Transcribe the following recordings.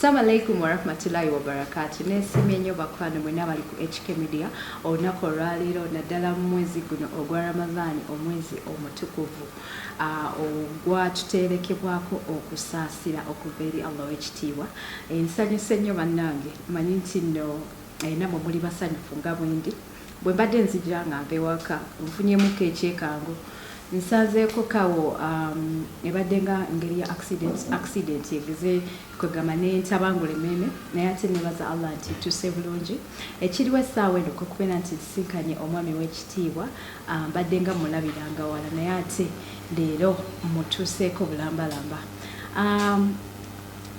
Assalamu alaikum wa rahmatullahi wa barakatuh. Nesimye nnyo bakwano mwena bali ku HK Media olunaku olwaleero naddala mu mwezi guno ogwa Ramathan, omwezi omutukuvu ogwatuterekebwako okusaasira okuva eri Allah w'ekitiibwa. Nsanyuse nnyo bannange, manyi nti nno namwe muli basanyufu nga bwendi. Bwe mbadde nzija nga nva ewaka nfunyemuko ekyekango nsazeeko kawo ebadde nga ngeri ya accident egeze kwegamba nentabangula emmeeme naye ate nebaza Allah nti tuse bulungi ekiriwo essaawa eno okubeera nti nsinkanye omwami w'ekitiibwa mbadde nga mulabiranga wala naye ate leero mutuuseeko bulambalamba.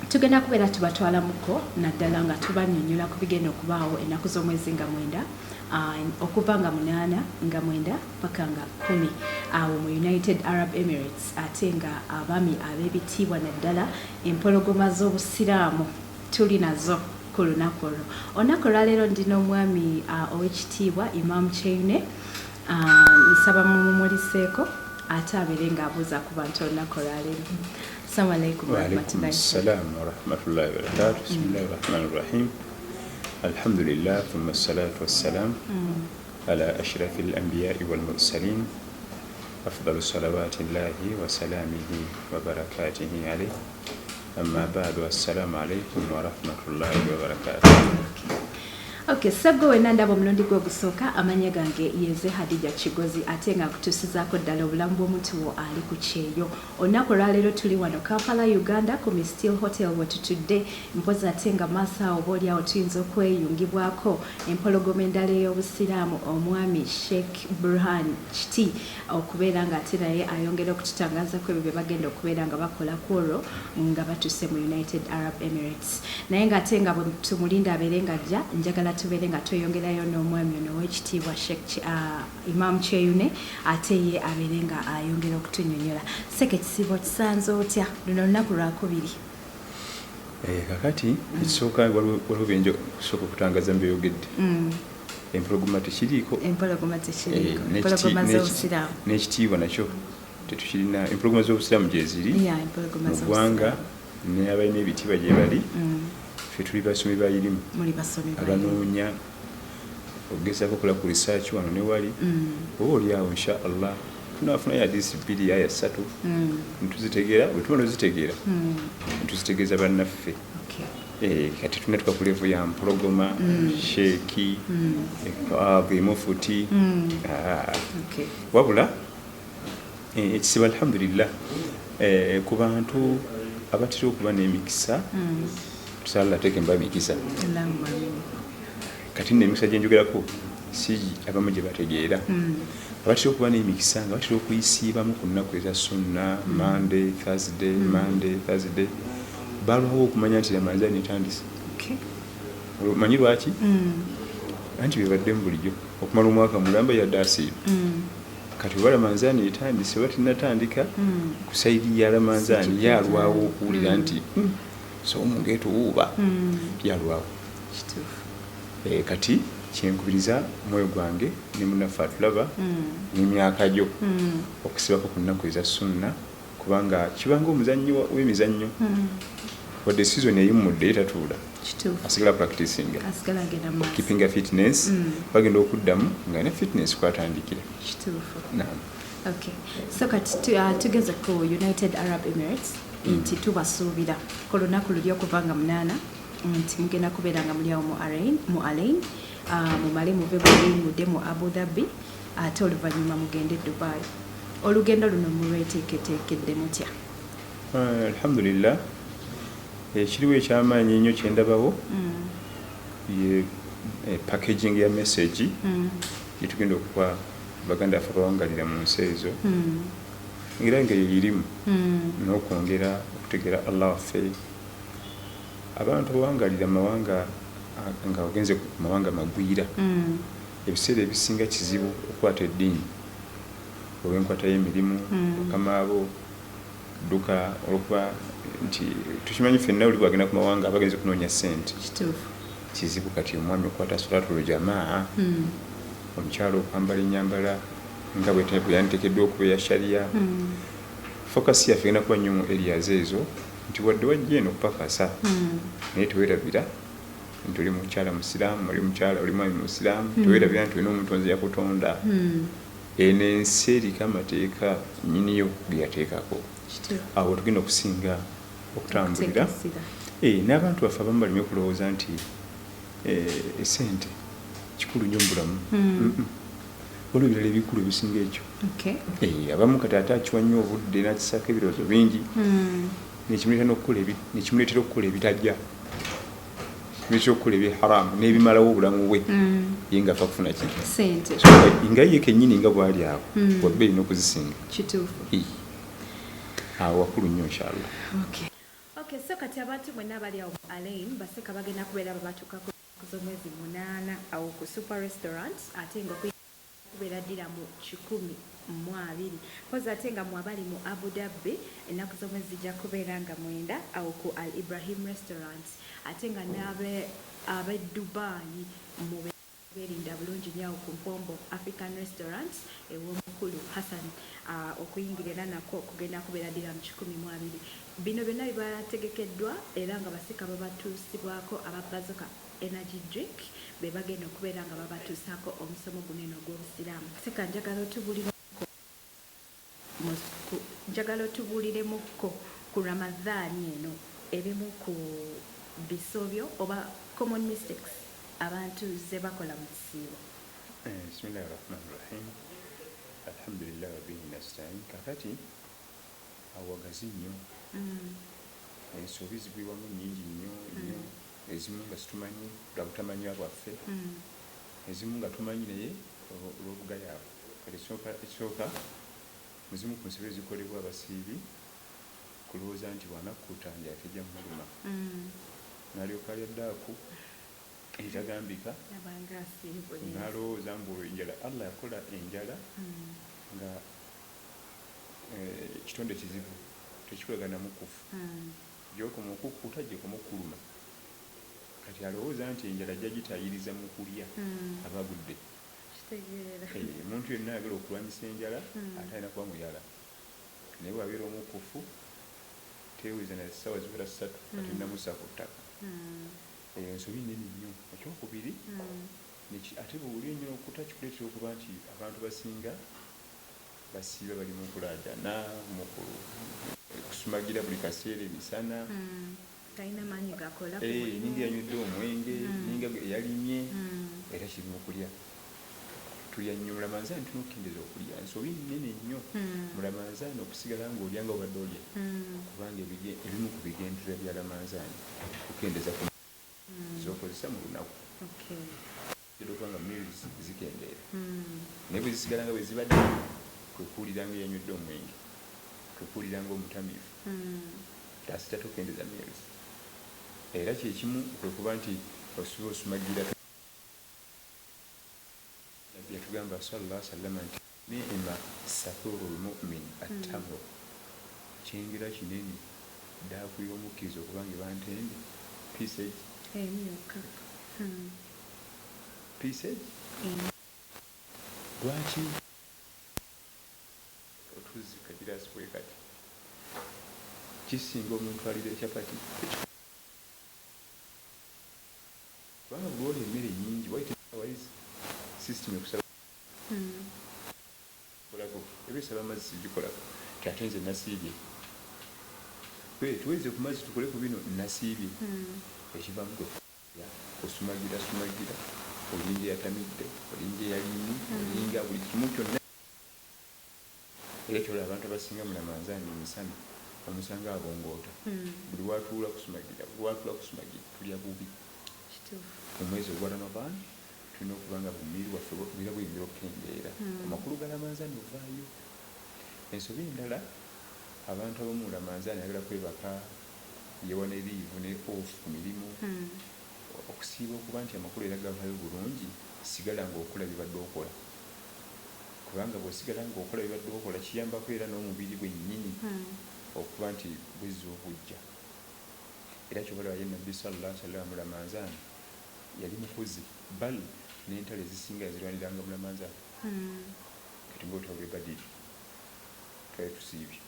Tugenda kubeera tubatwalamuko naddala nga tubannyonnyola ku bigenda okubaawo ennaku z'omwezi nga 9 okuva nga 8 nga 9 paka nga 10 awo mu United Arab Emirates, ate nga abaami ab'ebitiibwa naddala empologoma z'obusiraamu tuli nazo ku lunaku olwo. Olunaku olwaleero ndina omwami ow'ekitiibwa Imam Kyeyune, nsaba mumuliseeko ate abeere ng'abuuza ku bantu olunaku olwaleero. Assalamu alaikum warahmatullahi. Assalamu warahmatullahi wabarakatuh. Bismillahir rahmanir rahim. Alhamdulillah, thumma assalatu wassalam ala ashrafil anbiya'i wal mursalin. Afdalu salawatillahi wa salamihi wa barakatihi alayhi. Amma ba'du, assalamu alaikum wa rahmatullahi wa barakatuh. Okay, sabgo wena ndaba omulundi gw'ogusooka amanya gange yeze Hadija Kigozi ate nga kutuusizaako ddala obulamu bw'omuntu wo ali ku kyeyo. Olunaku olwaleero tuli wano Kampala, Uganda ku Mistil Hotel wetutudde mpozi ate nga maaso awo boolyawo tuyinza okweyungibwako empologoma endala ey'obusiraamu omwami Sheikh Burhan Kiti okubeera nga ate naye ayongera okututangaazako ebyo bye bagenda okubeera nga bakola ku olwo nga batuuse mu United Arab Emirates. Naye nga ate nga bwe tumulinda abeere nga ajja njagala tubeere nga tweyongerayo n'omwami ono w'ekitiibwa Imam Kyeyune ate ye abeere nga ayongera okutunnyonnyola. Seke kisibo kisanze otya luno olunaku lwakubiri? Kakati ekisooka waliwo byenjo kusooka okutangaza mbeyogedde. Empologoma tekiriiko. Empologoma tekiriiko. Empologoma z'obusiraamu. N'ekitiibwa nakyo tetukirina. Empologoma z'obusiraamu gye ziri mu ggwanga ne abalina ebitiibwa gye bali. Ffe tuli basomi bayirimu abanoonya ogezaako okola ku research wano ne wali oba oliawo insha Allah tunaafunayo hadisi 2 aya 3 ntuzitegeera bwe tuba nozitegeera ntuzitegeeza bannaffe. Kati tunatuka ku level ya mpologoma sheeki mufuti wabula ekisiba alhamdulillah ku bantu abatera okuba n'emikisa tusala teke mba mikisa kati n'emikisa gye njogerako si abamu gye bategeera abatera okuba n'emikisa nga batera okuyisiibamu ku nnaku eza sunna Monday Thursday balwawo okumanya nti Ramadhan etandise. Omanyi lwaki? Anti bebaddemu bulijjo okumala omwaka mulamba yadde asiiba kati oba Ramadhan etandise oba tinatandika ku saidi ya Ramadhan yalwawo okuwulira nti so omungeeto wuuba yalwawo. Kati kyenkubiriza omwoyo gwange ne munnaffe atulaba n'emyaka gyo okusibako ku nnaku eza sunna kubanga kibanga omuzannyo w'emizannyo wadde season eyimmudde etatuula asigala practicing keeping a fitness bagenda okuddamu nga ne fitness kwatandikira. Okay, so kati tugeze ku United Arab Emirates nti tubasuubira ku lunaku luli okuva nga 8 nti mugenda kubeera nga muli awo mu Alain mumale muve mudde mu Abu Dhabi ate oluvannyuma mugende Dubai. Olugendo luno mulweteeketeekedde mutya? Alhamdulillah, ekiriwo ekyamaanyi ennyo kyendabawo ye packaging ya message gyetugenda okuba baganda affe abawangalira mu nsi ezo era nga yeyirimu n'okwongera okutegera Allah waffe abantu abawangalira mawanga nga ogenze ku mawanga magwira ebiseera ebisinga kizibu okukwata eddiini olw'enkwata y'emirimu okamaabo dduka olwokuba nti tukimanyi ffenna oli bwagenda ku mawanga abagenze kunoonya ssente kizibu. Kati omwami okukwata salatul jamaa omukyalo okwambala ennyambala nga bwe yanteekeddwa okuba eya sharia focus yaffe egenda kuba nnyo mu areas ezo nti wadde wajja eno okupakasa naye teweerabira nti oli mukyala musiraamu oli mukyala oli mwami musiraamu teweerabira nti olina omutonzi yakutonda eno ensi eriko amateeka nyiniyo ge yateekako awo tugenda okusinga okutambulira n'abantu baffe abamu balime okulowooza nti esente kikulu nnyo mu bulamu waliwo ebirala ebikulu ebisinga ekyo abamu kati ate akiwa nnyo obudde n'akisaako ebirowoozo bingi nekimuleetera okukola ebitajja nekimuleetera okukola ebyeharamu n'ebimalawo obulamu bwe ye nga afa kufuna ki nga ye kennyini nga bwali awo wabba erina okuzisinga awo wakulu nnyo inshallah. So kati abantu mwenna abali awo mu Alain baseka bagenda kubeera babatuuka ku z'omwezi 8 awo ku super restaurant ate nga kubeera ddira mu 12 kozi ate nga mwabali mu Abu Dhabi ennaku z'omwezi zijja kubeera nga 9 awo ku Al Ibrahim restaurant ate nga ab'e Dubai mu berinda bulungi nnyo ku Mpombo African restaurant ew'Omukulu Hassan okuyingirira nako kugenda kubeera ddira mu 12. Bino byonna bibategekeddwa era nga basika babatuusibwako ababazoka energy drink be bagenda okubeera nga babatuusaako omusomo guno eno ogw'obusiraamu. Seka njagala otubuuliremukko ku Ramadhan eno ebimu ku bisobyo oba common mistakes abantu ze bakola mu kisiibo. Bismillahi rahmani rahim alhamdulillah wabihi nastain. Kakati awagazi nnyo ensobi zigwibwamu nnyingi nnyo ezimu nga situmanyi lwa butamanywa bwaffe ezimu nga tumanyi naye olw'obugayaavu. Kati ekisooka muzimu ku nsobi ezikolebwa abasiibi kulowooza nti bw'anakkuta ndyatejja muluma n'alyoka alya ddaaku etagambika n'alowooza mbu enjala Allah yakola enjala nga kitonde kizibu tekikolagana mukufu gyokoma okukkuta gyekoma okkuluma kati alowooza nti enjala ajja gitayiriza mu kulya aba agudde. Omuntu yenna ayagala okulwanyisa enjala ate alina kuba muyala naye bwabeera omukufu teeweza na ssaawa ziwera 3 kati namusa ku ttaka. Eyo ensobi nnene nnyo. Ekyokubiri ate bw'oli ennyo okutta kikuleetera okuba nti abantu basinga basiiba bali mu kulaajana mu kusumagira buli kaseera emisana talina maanyi gakola ninga yanywedde omwenge ninga yalimye era kiri mu kulya tulya nnyo mu Ramadhan tulina okukendeza okulya ensobi nnene nnyo mu Ramadhan okusigala ng'olya nga obadde olya kubanga ebimu ku bigendererwa bya Ramadhan okukendeza ku zokozesa mu lunaku okubanga meals zikendeera naye bwe zisigala nga bwe zibadde kwe kuwulira nga yanywedde omwenge kwe kuwulira nga omutamiivu tasita tokendeza meals era kyekimu kwe kuba nti osuba osumagira yatugamba sallallahu alaihi wasallam nti ni'ma sahurul mu'min at-tamr kyengera kinene ddaaku y'omukkiriza okubanga ebantende pisage pisage lwaki otuzi kagirasi bwe kati kisinga omuntu alira ekyapati kubanga bwoli emmere nyingi wali system ekusaba kolako ebisaba amazzi sigikolako ate nze nasiibye tuweze ku mazzi tukole ku bino nasiibye ekivamu osumagira olinga eyatamidde olinga eyalimye olinga buli kimu kyonna era kyola abantu abasinga mu Ramadhan emisana omusanga abongoota buli watuula kusumagira tulya bubi. Omwezi ogwa Ramadhan tulina okuba nga bumiri waffe bwira bweyingira okukendeera amakulu ga Ramadhan ovaayo. Ensobi endala abantu abamu Ramadhan ayagala kwebaka yewa ne liivu ne off ku mirimu okusiiba okuba nti amakulu era gavaayo bulungi sigala ng'okola bibadde okola kubanga bw'osigala ng'okola bibadde okola kiyambako era n'omubiri gwennyini okuba nti bwezza obujja. Era kyobalaba ye Nabbi sallallahu alaihi wasallam mu Ramadhan yali mukozi bal n'entalo ezisinga yazirwaniranga mu Ramadhan kati ng'otawule Badiri twali tusiibye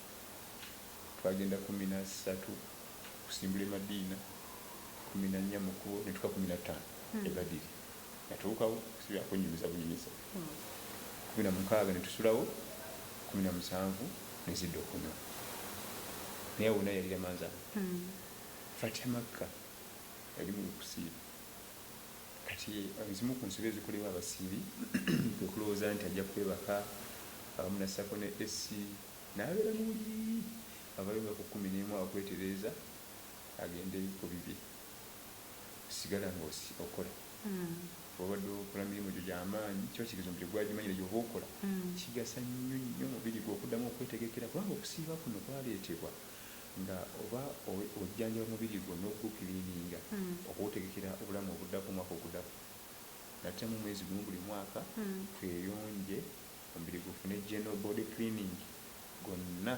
twagenda 13 kusimbula Madiina 14 Mukulu ne tuka 15 ebadiri natuukawo kusibira kunyumiza 16 ne tusulawo 17 ne zidda okunywa naye wonna yalira manza Fatima Makka yali mu kusiiba kati ezimu ku nsobi ezikolewa abasiibi okulowooza nti ajja kwebaka abamu nassako ne esi n'abeera muli abayonga ku 11 akwetereza agende ku bibye sigala ng'okola obadde okola mirimu gyo gy'amaanyi kiba kigezo mu gye gwagimanyire gy'oba okola kigasa nnyo omubiri gwe okuddamu okwetegekera kubanga okusiiba kuno kwaleetebwa nga oba ojjanjaba omubiri gwo n'ogukiriininga okuwutegekera obulamu obuddako omwaka oguddako natta mu mwezi gumu buli mwaka tweyonje omubiri gufune general body cleaning gonna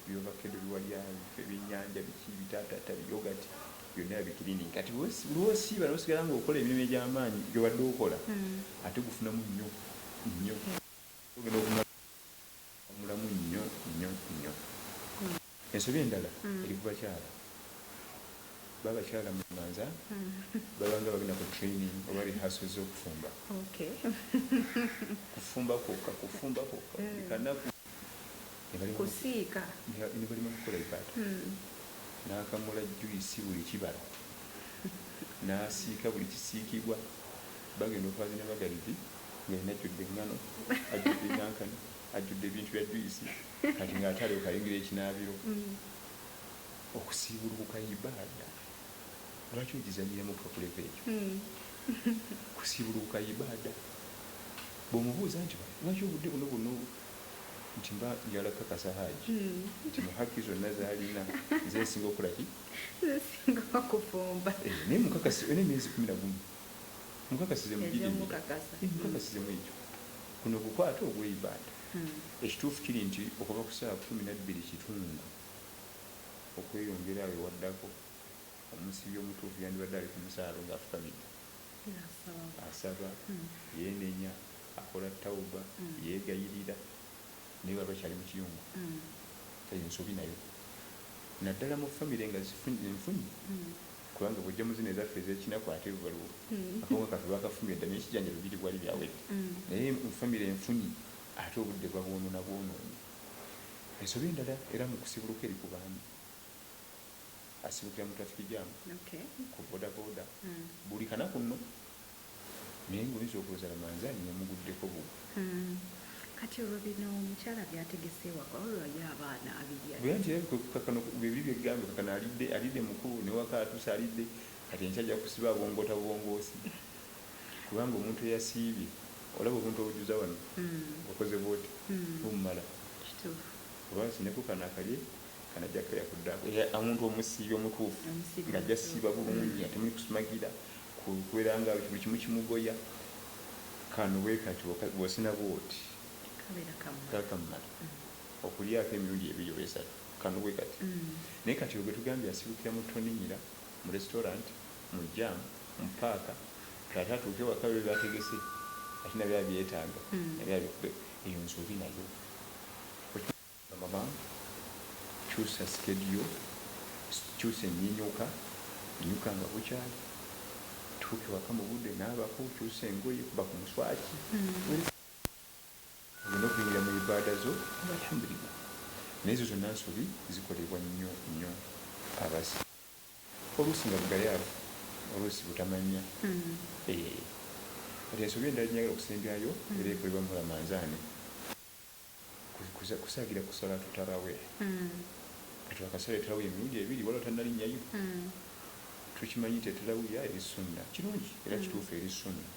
byovakedo biwalya ebyennyanja biki bitaatata biyogati byonna bikiriining kati lwosiiba nosigala ngaokola emirimu egy'amaanyi gyobadde okola ate gufunamu nnyo ogenda okumulamu nnyo ensobi endala eri ku bakyala babakyala mu manza babanga bagenda ku training oba rehearsal z'okufumba kufumba kwokka kanaku kusiika ne balima kukola ibaada n'akamula juisi buli kibala n'asiika buli kisiikibwa bagenda okwazi ne bagalidi ng'alina ajjudde eŋŋano ajjudde nankani ajjudde ebintu bya juisi kati ng'ate okalingira ekinaabiro okusiibulukuka ibaada lwaki ogizanyiramu okukuleka ekyo kusiibulukuka ibaada bw'omubuuza nti lwaki obudde buno nti mba njala kakasa Haji nti mu haki zonna zaalina nze nsinga okulaki nsinga kufumba naye mukakasi emyezi 11 mukakasizemu mukakasizemu ekyo kuno kukwata ogw'eibaada ekituufu kiri nti okuva ku ssaawa 12 kitundu okweyongera awo ewaddako omusibi omutuufu yandibadde ali ku musaalo ng'afukamidde asaba yeenenya akola tawuba yeegayirira naye baba bakyali mu kiyungu ensobi nayo naddala mu famire nga enfunyi kubanga bwojja mu zino ezaffe ez'ekinaku ate baliwo akawunga kaffe bakafumye dda naye ekijanjalo biri bwali byawedde naye mu famire enfunyi ate obudde bwabwonoona ensobi endala era mu kusibuluka eri ku baami asibukira mu traffic jam ku bodaboda buli kanaku nno naye ng'oyinza okulooza lamanzaani nemuguddeko bugu kati olwo bino omukyala byategese waka olwayo abaana abiri byegambe kakano alidde mukulu newaka atuusa alidde kati enkya ajja kusiba bwongoosi kubanga omuntu eyasiibye olaba obuntu obujuza wano okoze bwoti bumumala oba sineko kano akalye kanajja kayakuddaako omuntu omusiibye omutuufu ng'ajja siiba bulungi ate muli kusumagira kubeera nga buli kimu kimugoya kano bwe kati bw'osina bwoti kakamala okulyako emirundi ebiri oba esatu kano bwe kati naye kati ogwe tugambye asibukira mu toninyira mu restaurant mu jamu mu paaka kati atuuke waka bye bategese ate nabyo byetaaga eyo nsobi nayo mama kyusa skedio kyusa enyinyuka nyuka nga bukyali tuuke waka mu budde n'abako kyusa engoye kuba ku muswaki ogenda okuyingira mu ibaada zo alhamdulillah naye ezo zonna nsobi zikolebwa nnyo abasi oluusi nga bugayaavu oluusi butamanya kati ensobi endala nyagala okusembyayo era ekolebwa mu lamanzaani kusaagira kusala tutarawe kati wakasala etarawe emirundi ebiri wala otannalinnyayo tukimanyi nti etarawiya eri sunna kirungi era kituufu eri sunna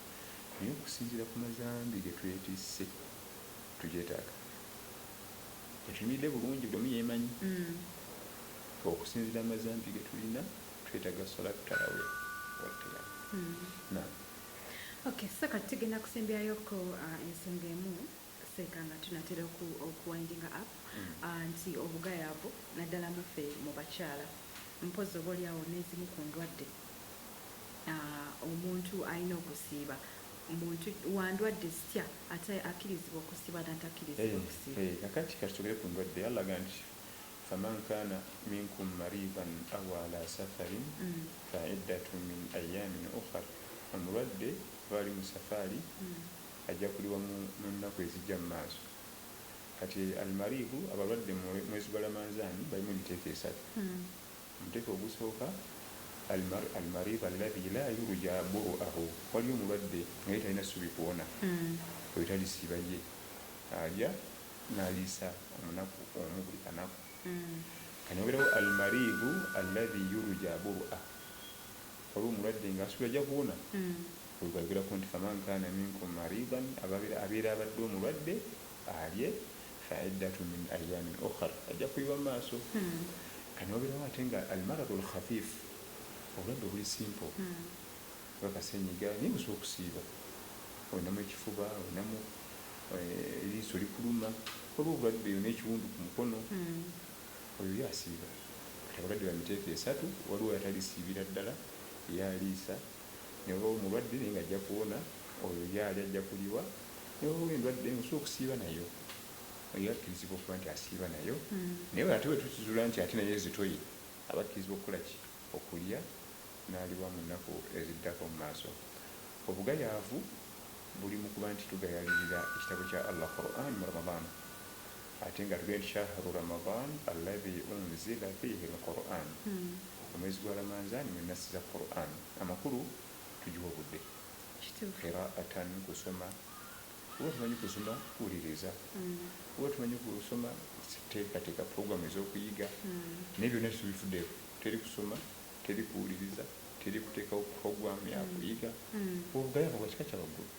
naye okusinziira ku mazambi ge twetisse tugyetaaga tetunyumidde bulungi buli omu yeemanyi okusinziira amazambi ge tulina twetaaga sola tutarawe wattera so kati tugenda kusembyayoko ensonga emu seeka nga tunatera okuwindinga up nti obugayaavu naddala muffe mu bakyala mpozi oba oliawo n'ezimu ku ndwadde omuntu alina okusiiba omuntu wandwadde sitya ate akkirizibwa okusiiba natakkirizibwa okusiiba kakati katugere ku ndwadde alaga nti faman kana minkum maridan aw ala safarin fa iddatun min ayamin ukhra, omulwadde bali mu safaari ajja kuliwa mu nnaku ezijja mu maaso. Kati almaridu abalwadde mwezi gwa Ramadhan balimu emiteeko esatu. Omuteeko ogusooka almaridu alladhi la yurja buruahu, waliyo omulwadde naye talina ssuubi kuwona, oyo talisiiba ye, alya n'aliisa omunaku omu buli kanaku. Kanyoberawo almaridu alladhi yurja burua, waliwo omulwadde ng'asuubira ajja kuwona, oyo gwayogerako nti faman kana minkum maridan, abeera abadde omulwadde alye fa'iddatu min ayamin ukhra, ajja kuyiwa mu maaso. Kanyoberawo ate nga almaradu alkhafif, obulwadde obuli simple nga kasenyiga naye busobola okusiiba, olinamu ekifuba, olinamu eriiso likuluma, waliwo obulwadde n'ekiwundu ku mukono, oyo yasiiba. Kati abalwadde ba miteeko esatu, waliwo yatalisiibira ddala yaliisa, ne waliwo omulwadde naye ng'ajja kuwona, oyo yali ajja kuliwa, ne waliwo endwadde osobola okusiiba nayo, oyo akkirizibwa okuba nti asiiba nayo, naye ate bwe tukizuula nti ate naye zitoyi, aba akkirizibwa okukola ki? Okulya n'aliwa mu nnaku eziddako mu maaso. Obugayaavu buli mu kuba nti tugayalirira ekitabo kya Allah Qur'an mu Ramadhan, ate nga tugenda nti shahru Ramadhan alladhi unzila fihi al-Qur'an, omwezi gwa Ramadhan mwe nasiza Qur'an. Amakulu tugiwa obudde, qira'atan, kusoma. Uba tumanyi kusoma, kuwuliriza. Uba tumanyi kusoma, teekateeka puroguramu ez'okuyiga, naye byonna tubifuddeeko. Teri kusoma, teri kuwuliriza, teri kuteekawo puroguramu ya kuyiga. Obugayaavu bwa kika kya waggulu.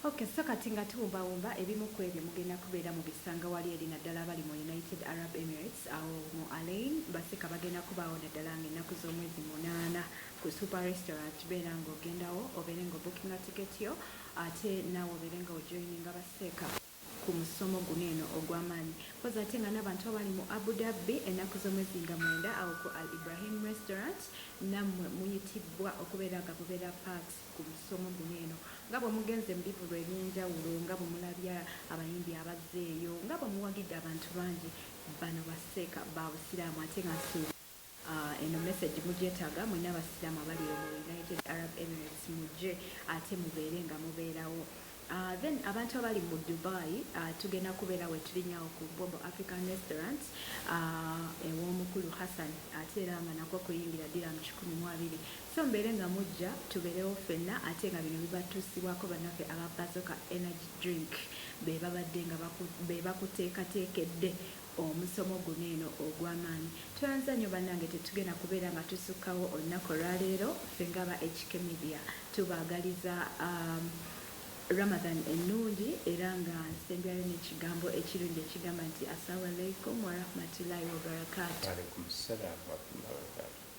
Okay, so kati nga tuwumbawumba ebimu ku ebyo mugenda kubeera mu bisanga wali eri naddala bali mu United Arab Emirates awo mu Alain basika bagenda kubaawo naddala ng'ennaku z'omwezi 8 ku Super Restaurant. Beera ng'ogendawo obeere ng'obukinga tiketi yo ate naawe obeere ng'ojoyininga baseeka ku musomo guno eno ogw'amaanyi. Poza ate nga n'abantu abali mu Abu Dhabi ennaku z'omwezi nga 9 awo ku Al Ibrahim Restaurant nammwe muyitibwa okubeera nga bubeera part ku musomo guno eno, nga bwe mugenze mu bivulo eby'enjawulo, nga bwe mulabya abayimbi abazzeeyo, nga bwe muwagidde abantu bangi bano baseeka ba busiraamu. Ate nga nsuubi eno message mugyetaaga mwenna abasiraamu abali mu United Arab Emirates mujje ate mubeere nga mubeerawo. Then abantu abali mu Dubai tugenda kubeera we tulinyawo ku Bombo African Restaurant ew'omukulu Hassan ate era nga nakwo kuyingira dirham 12. So mbeere nga mujja tubeerewo ffenna ate nga bino bibatuusibwako bannaffe aba Bazoka Energy Drink be babadde nga bakuteekateekedde omusomo guno eno ogw'amaanyi. Tuyinza nnyo bannange tetugenda kubeera nga tusukkawo olunaku olwaleero, ffe ng'aba HK Media tubaagaliza Ramathan ennungi era nga nsembyayo n'ekigambo ekirungi ekigamba nti assalamu alaikum wa rahmatullahi wa barakatuh. Wa alaikum salaam wa rahmatullahi wa barakatuh.